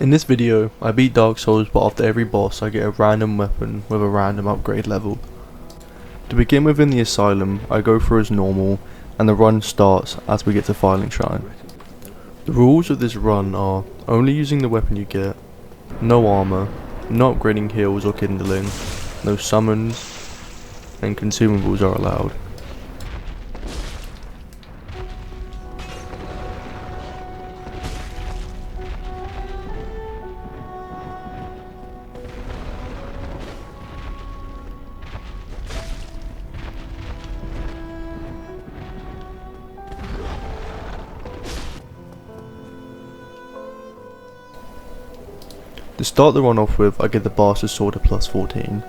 In this video, I beat Dark Souls, but after every boss I get a random weapon with a random upgrade level. To begin with, in the Asylum, I go through as normal, and the run starts as we get to Challange. The rules of this run are only using the weapon you get, no armour, no upgrading heals or kindling, no summons, and consumables are allowed. To start the run off with, I get the Bastard Sword at plus 14.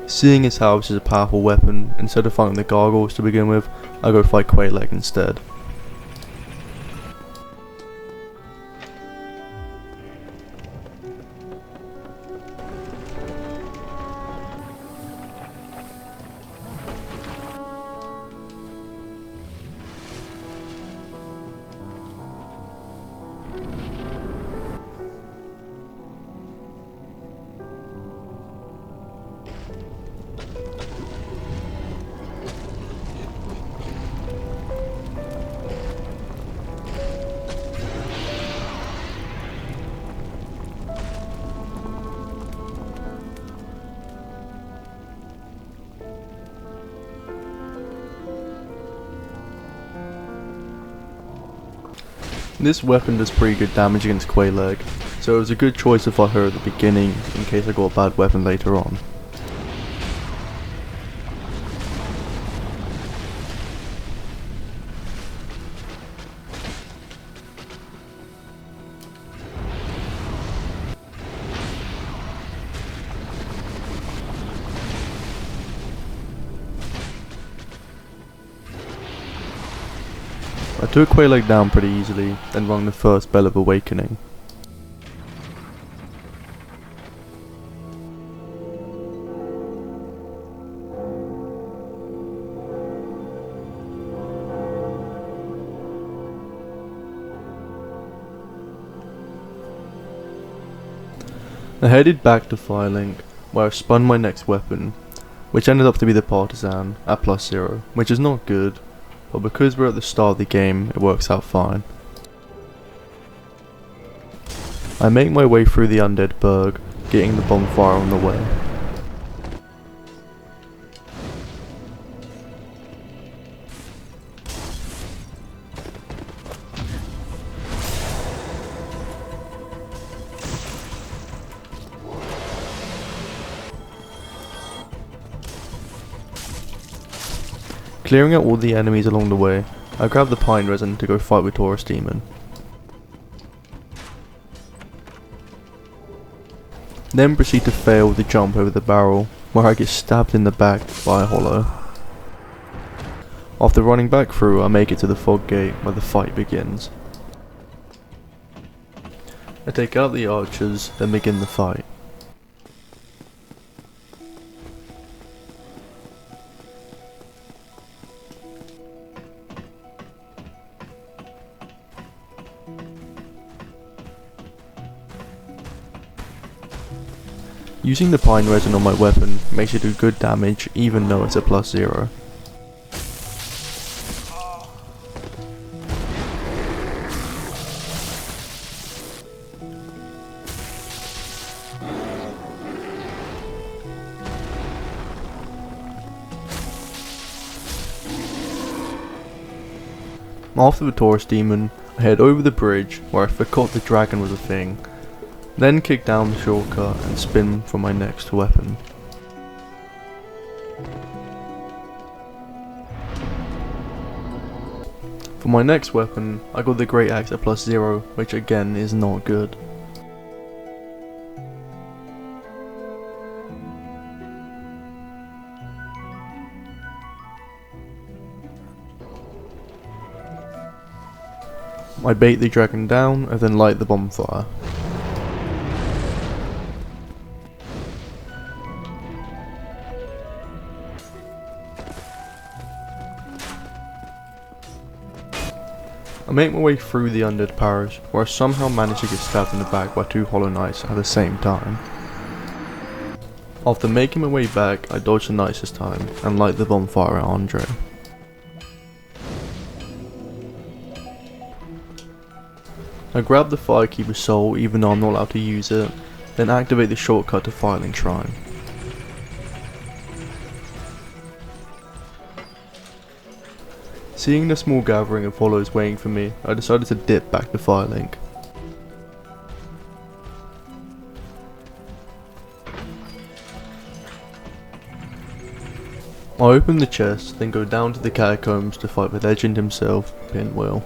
Seeing as how this is a powerful weapon, instead of fighting the gargoyles to begin with, I go fight Challange instead. This weapon does pretty good damage against Challange, so it was a good choice to fight her at the beginning in case I got a bad weapon later on. I took Challange down pretty easily, then rung the first bell of awakening. I headed back to Challange, where I spun my next weapon, which ended up to be the Partisan at plus 0, which is not good, but because we're at the start of the game, it works out fine. I make my way through the undead burg, getting the bonfire on the way. Clearing out all the enemies along the way, I grab the pine resin to go fight with Taurus Demon. Then proceed to fail the jump over the barrel, where I get stabbed in the back by a hollow. After running back through, I make it to the fog gate where the fight begins. I take out the archers, then begin the fight. Using the pine resin on my weapon makes it do good damage even though it's a plus 0. After the Taurus Demon, I head over the bridge where I forgot the dragon was a thing. Then kick down the shortcut and spin for my next weapon. For my next weapon, I got the Great Axe at plus 0, which again is not good. I bait the dragon down and then light the bonfire. I make my way through the undead parish, where I somehow manage to get stabbed in the back by 2 hollow knights at the same time. After making my way back, I dodge the knights this time and light the bonfire at Andre. I grab the Firekeeper's soul even though I'm not allowed to use it, then activate the shortcut to Firelink Shrine. Seeing the small gathering of hollows waiting for me, I decided to dip back to Firelink. I open the chest, then go down to the catacombs to fight the legend himself, Pinwheel.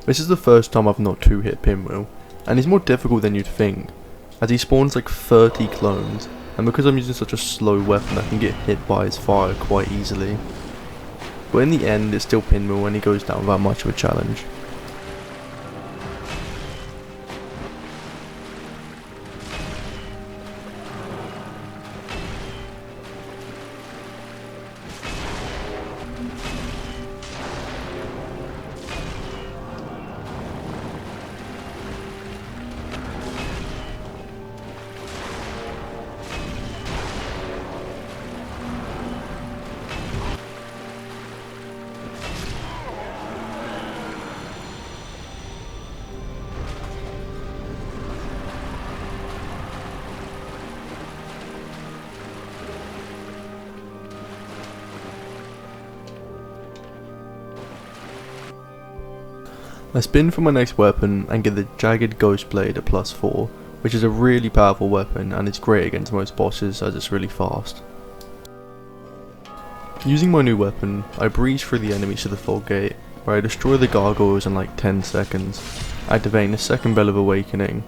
This is the first time I've not 2-hit Pinwheel, and he's more difficult than you'd think, as he spawns like 30 clones, and because I'm using such a slow weapon I can get hit by his fire quite easily. But in the end it's still Pinwheel when he goes down without much of a challenge. I spin for my next weapon and get the Jagged Ghost Blade at +4, which is a really powerful weapon and it's great against most bosses as it's really fast. Using my new weapon, I breeze through the enemies to the Fog Gate, where I destroy the gargoyles in like 10 seconds, activating the second Bell of Awakening.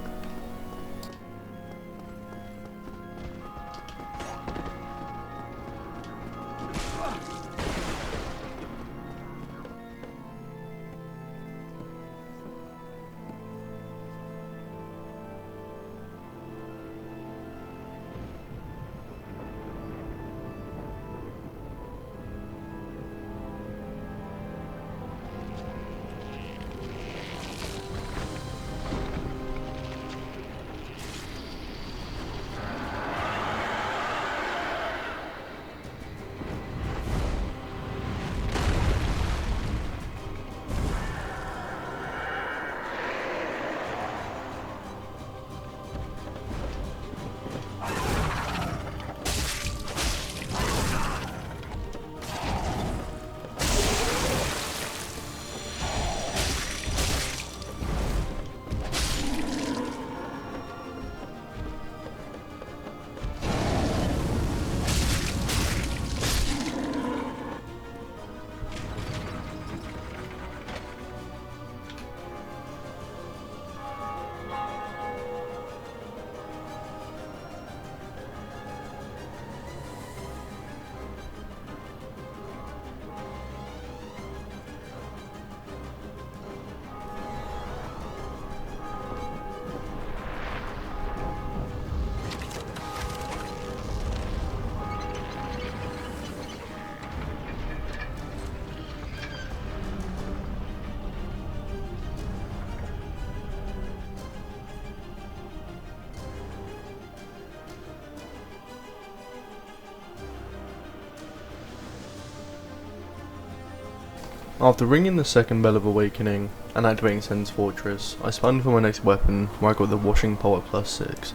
After ringing the second Bell of Awakening and activating Sen's Fortress, I spun for my next weapon where I got the Washing Pole at +6.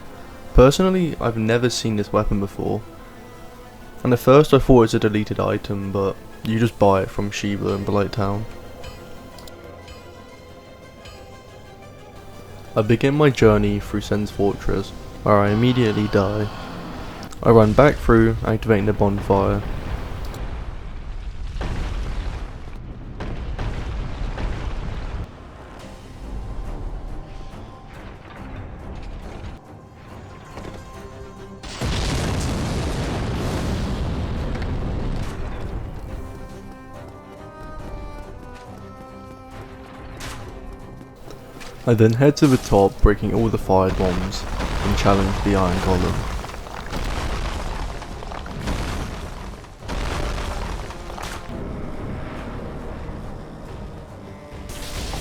Personally, I've never seen this weapon before, and at first I thought it was a deleted item, but you just buy it from Shiba in Blight Town. I begin my journey through Sen's Fortress, where I immediately die. I run back through, activating the bonfire. I then head to the top, breaking all the fire bombs, and challenge the iron golem.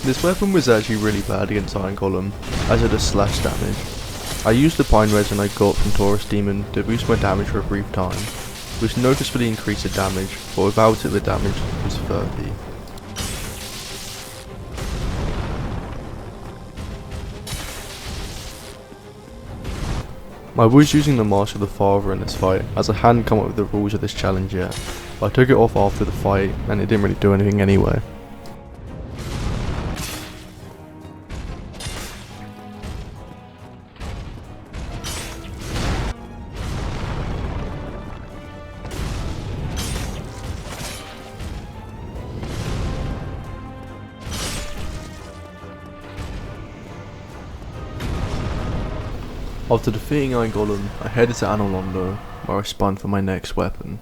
This weapon was actually really bad against iron golem, as it does slash damage. I used the pine resin I got from Taurus Demon to boost my damage for a brief time, which noticeably increased the damage, but without it the damage was 30. I was using the Mask of the Father in this fight, as I hadn't come up with the rules of this challenge yet, but I took it off after the fight and it didn't really do anything anyway. After defeating Iron Golem, I headed to Anolondo, where I spun for my next weapon.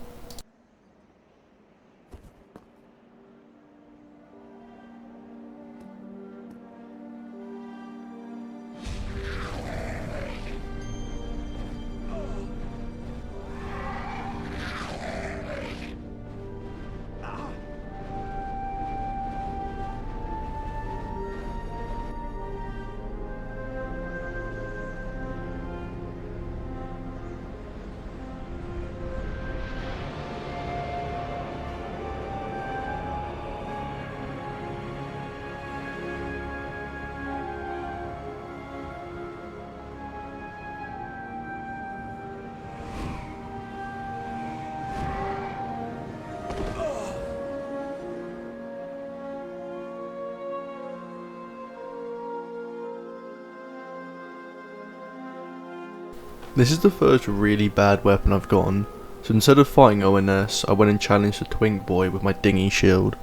This is the first really bad weapon I've gotten, so instead of fighting ONS, I went and challenged the Twink Boy with my dingy shield.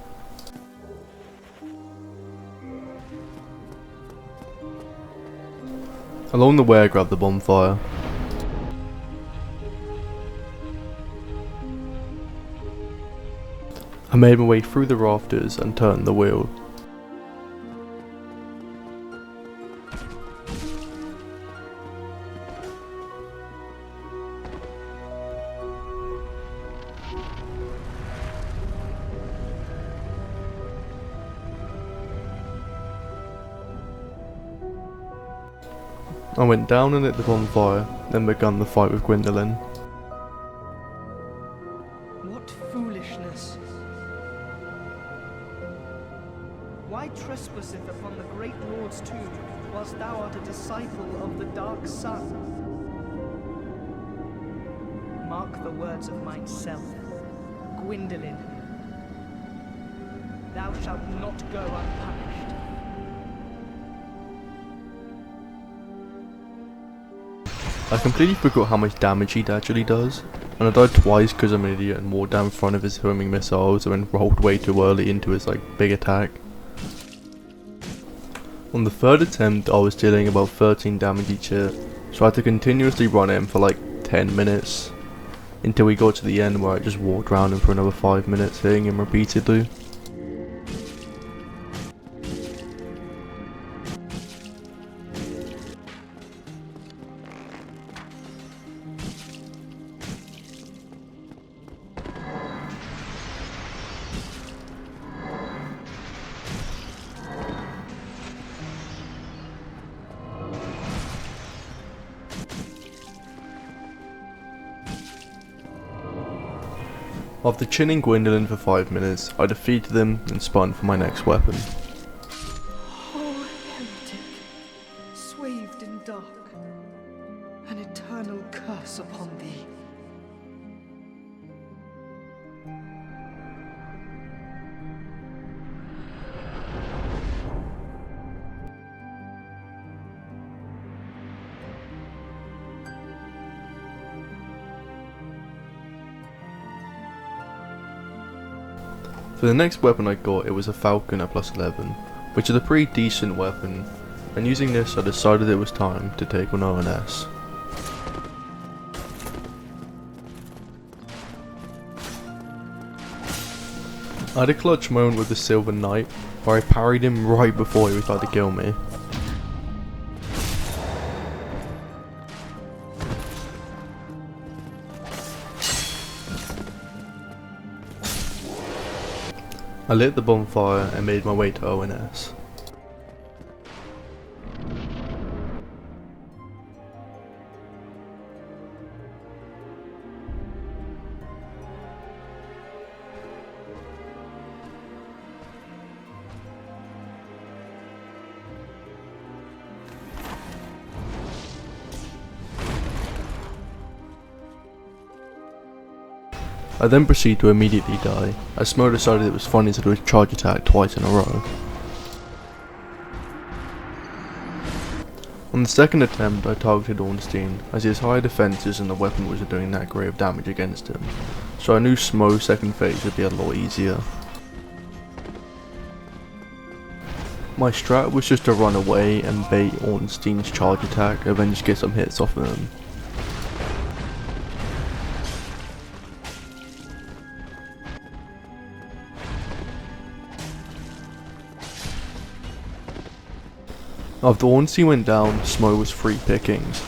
Along the way I grabbed the bonfire. I made my way through the rafters and turned the wheel. I went down and lit the bonfire, then begun the fight with Gwendolyn. What foolishness! Why trespasseth upon the great Lord's tomb, whilst thou art a disciple of the dark sun? Mark the words of myself, Gwendolyn. Thou shalt not go unpunished. I completely forgot how much damage he actually does, and I died twice because I'm an idiot and walked down in front of his homing missiles and then rolled way too early into his big attack. On the third attempt I was dealing about 13 damage each hit, so I had to continuously run him for 10 minutes, until we got to the end where I just walked around him for another 5 minutes hitting him repeatedly. After chinning Gwendolyn for 5 minutes, I defeated them and spun for my next weapon. Oh, heretic, swathed in dark, an eternal curse upon thee. For the next weapon I got, it was a Falcon at +11, which is a pretty decent weapon, and using this I decided it was time to take on ONS. I had a clutch moment with the Silver Knight, where I parried him right before he was about to kill me. I lit the bonfire and made my way to ONS. I then proceed to immediately die, as Smo decided it was funny to do a charge attack twice in a row. On the second attempt I targeted Ornstein, as he has higher defences and the weapon wasn't doing that great of damage against him, so I knew Smo's second phase would be a lot easier. My strat was just to run away and bait Ornstein's charge attack and then just get some hits off of him. After Ornstein went down, Smo was free pickings.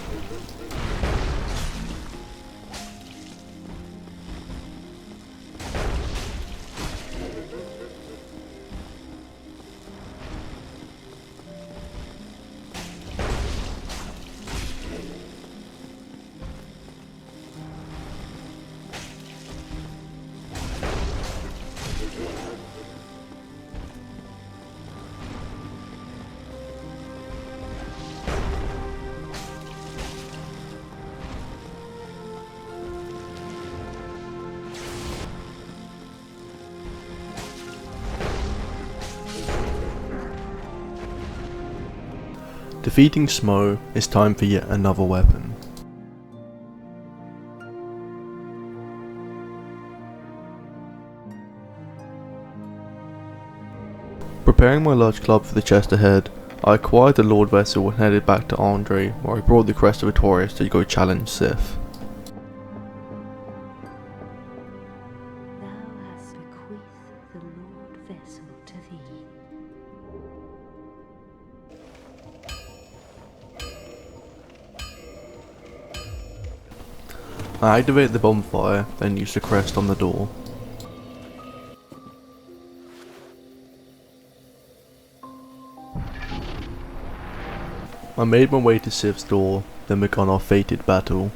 Defeating Smo, it's time for yet another weapon. Preparing my large club for the chest ahead, I acquired the Lord Vessel and headed back to Andre, where I brought the Crest of Victorious to go challenge Sif. Thou hast bequeathed the Lord Vessel to thee. I activated the bonfire, then used the crest on the door. I made my way to Sif's door, then began our fated battle.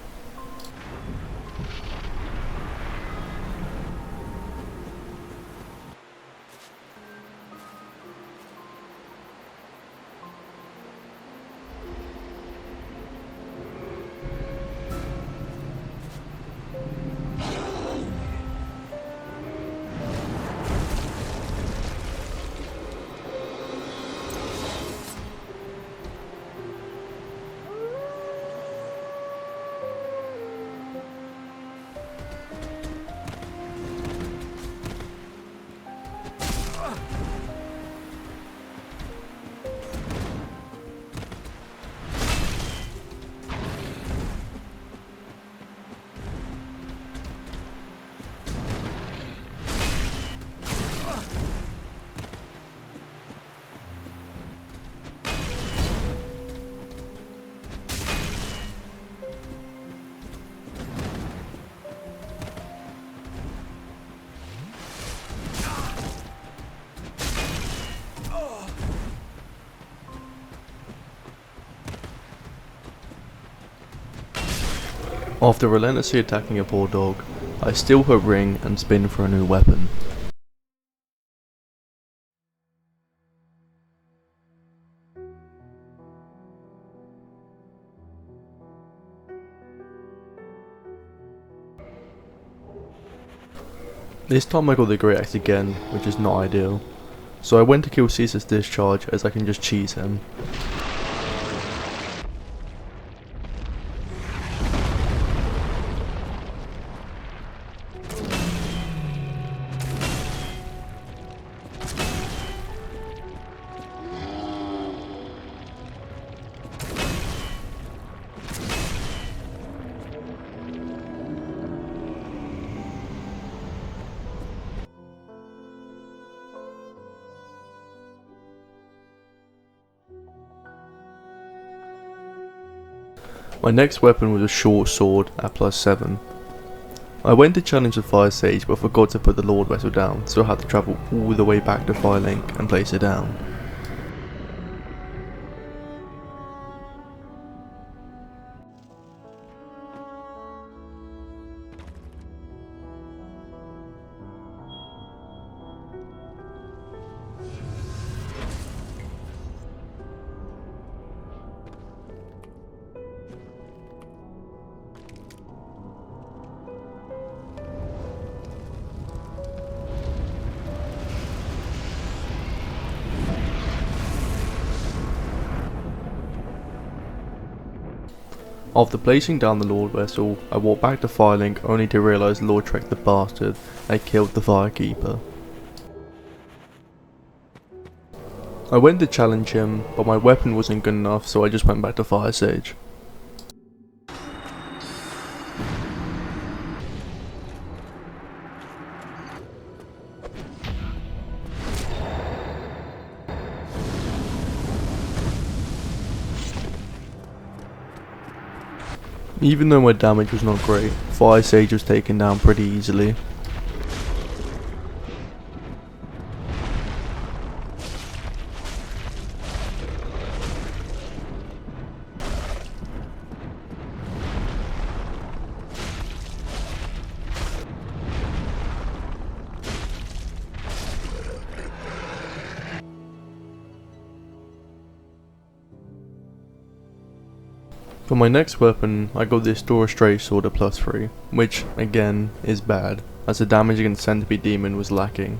After relentlessly attacking a poor dog, I steal her ring and spin for a new weapon. This time I got the Great Axe again, which is not ideal, so I went to kill Caesar's discharge as I can just cheese him. My next weapon was a short sword at +7. I went to challenge the fire sage but forgot to put the Lord Vessel down, so I had to travel all the way back to Firelink and place it down. After placing down the Lord Vessel, I walked back to Firelink only to realise Lord Trek the bastard had killed the Firekeeper. I went to challenge him, but my weapon wasn't good enough, so I just went back to Fire Sage. Even though my damage was not great, Fire Sage was taken down pretty easily. For my next weapon, I got this Dora Stray sword at +3, which, again, is bad, as the damage against Centipede Demon was lacking.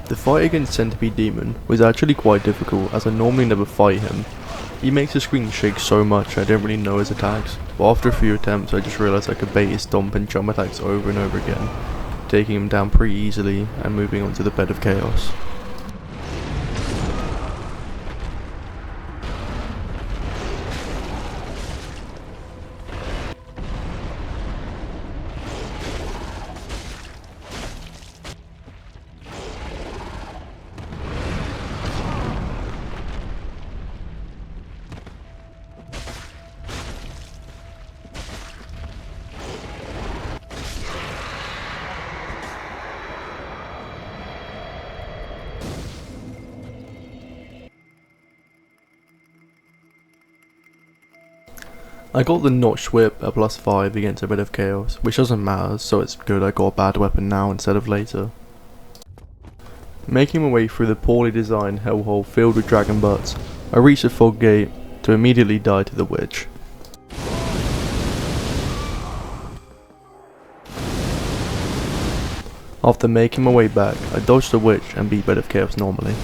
The fight against Centipede Demon was actually quite difficult, as I normally never fight him. He makes the screen shake so much I didn't really know his attacks, but after a few attempts I just realised I could bait his stomp and jump attacks over and over again, taking him down pretty easily and moving on to the Bed of Chaos. I got the Notched Whip at +5 against a Bed of Chaos, which doesn't matter, so it's good I got a bad weapon now instead of later. Making my way through the poorly designed hellhole filled with dragon butts, I reached the fog gate to immediately die to the witch. After making my way back, I dodged the witch and beat Bed of Chaos normally.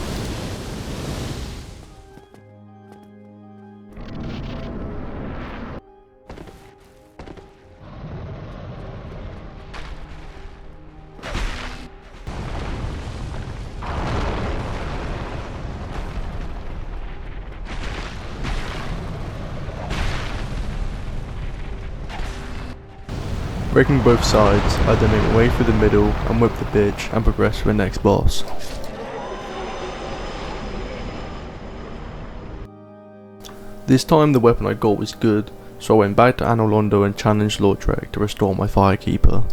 Breaking both sides, I then make my way through the middle and whip the bitch and progress to the next boss. This time the weapon I got was good, so I went back to Anor Londo and challenged Lord Trek to restore my Firekeeper.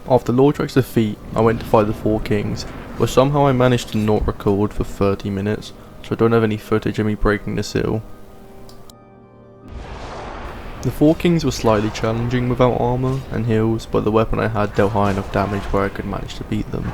After Lord Trek's defeat, I went to fight the Four Kings, but somehow I managed to not record for 30 minutes, so I don't have any footage of me breaking the seal. The Four Kings were slightly challenging without armour and heals, but the weapon I had dealt high enough damage where I could manage to beat them.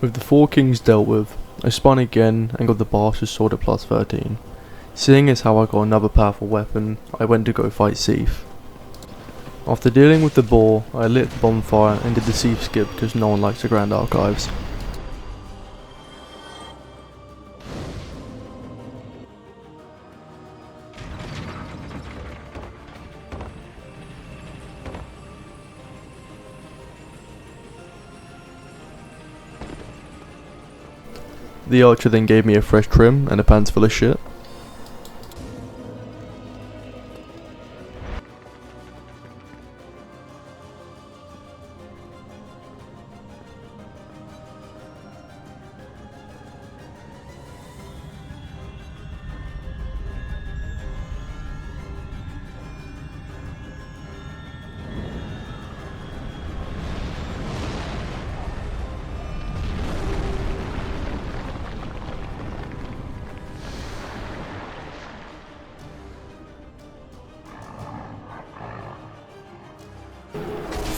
With the 4 kings dealt with, I spun again and got the bastard sword at plus 13. Seeing as how I got another powerful weapon, I went to go fight Seath. After dealing with the boar, I lit the bonfire and did the Seath skip because no one likes the Grand Archives. The archer then gave me a fresh trim and a pants full of shit.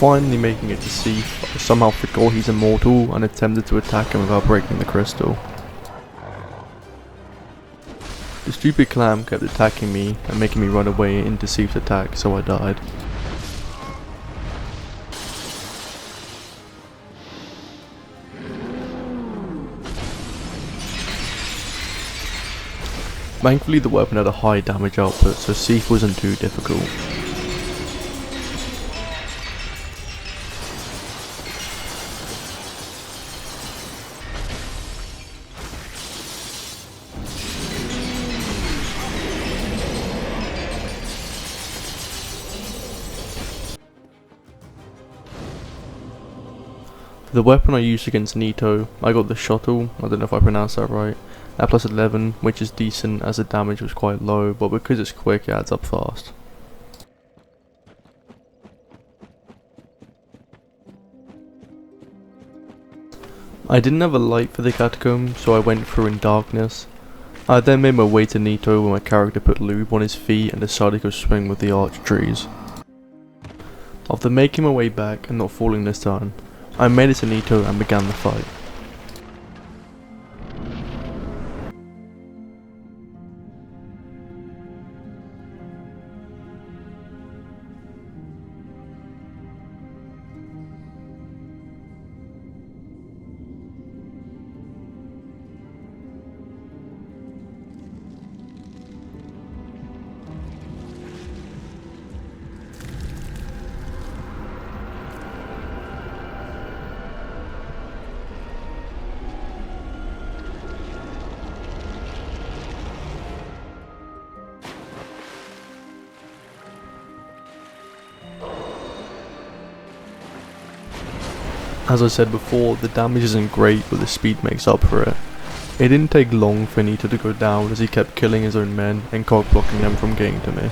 Finally making it to Seath, I somehow forgot he's immortal and attempted to attack him without breaking the crystal. The stupid clam kept attacking me and making me run away into Seath's attack, so I died. Thankfully the weapon had a high damage output, so Seath wasn't too difficult. For the weapon I used against Nito, I got the shuttle, I don't know if I pronounced that right, at plus 11, which is decent as the damage was quite low, but because it's quick it adds up fast. I didn't have a light for the catacomb, so I went through in darkness. I then made my way to Nito where my character put lube on his feet and decided to go swing with the arch trees. After making my way back and not falling this time, I made it to Nito and began the fight. As I said before, the damage isn't great, but the speed makes up for it. It didn't take long for Nito to go down as he kept killing his own men and cock blocking them from getting to me.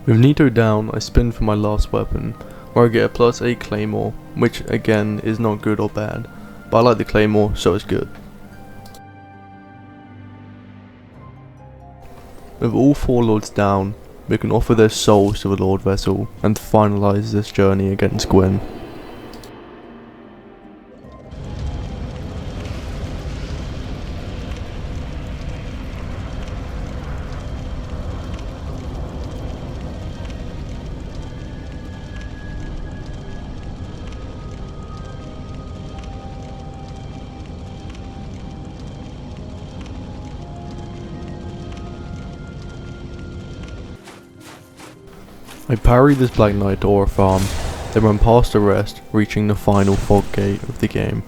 With Nito down, I spin for my last weapon, where I get a plus 8 claymore, which again is not good or bad, but I like the claymore so it's good. With all 4 lords down, we can offer their souls to the Lord Vessel and finalise this journey against Gwyn. I parry this Black Knight to Aura Farm, then run past the rest, reaching the final fog gate of the game.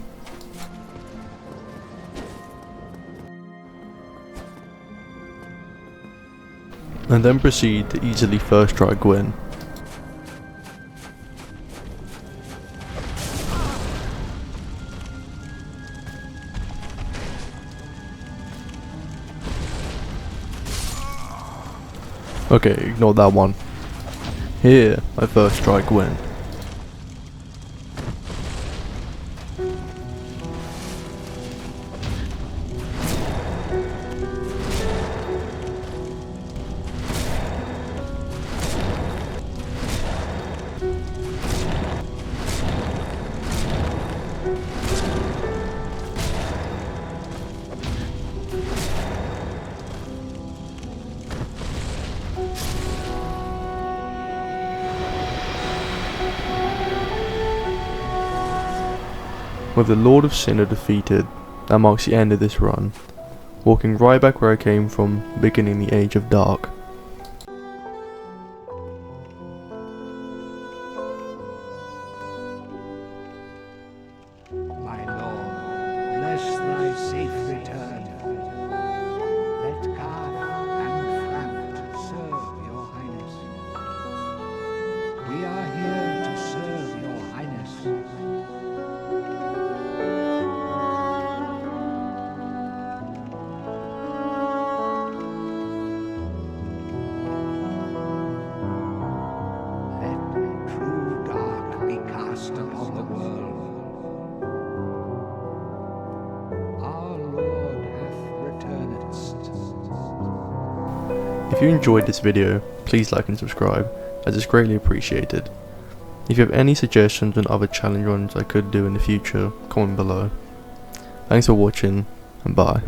And then proceed to easily first try Gwyn. Okay, ignore that one. Here, my first strike win. With the Lord of Sinner defeated, that marks the end of this run, walking right back where I came from, beginning the Age of Dark. My lord, bless thy safe return. Let Garth and Framped serve your highness. We are here to serve your highness. Let true dark be cast upon the world. Our Lord hath returned. If you enjoyed this video, please like and subscribe, as it's greatly appreciated. If you have any suggestions on other challenge runs I could do in the future, comment below. Thanks for watching, and bye.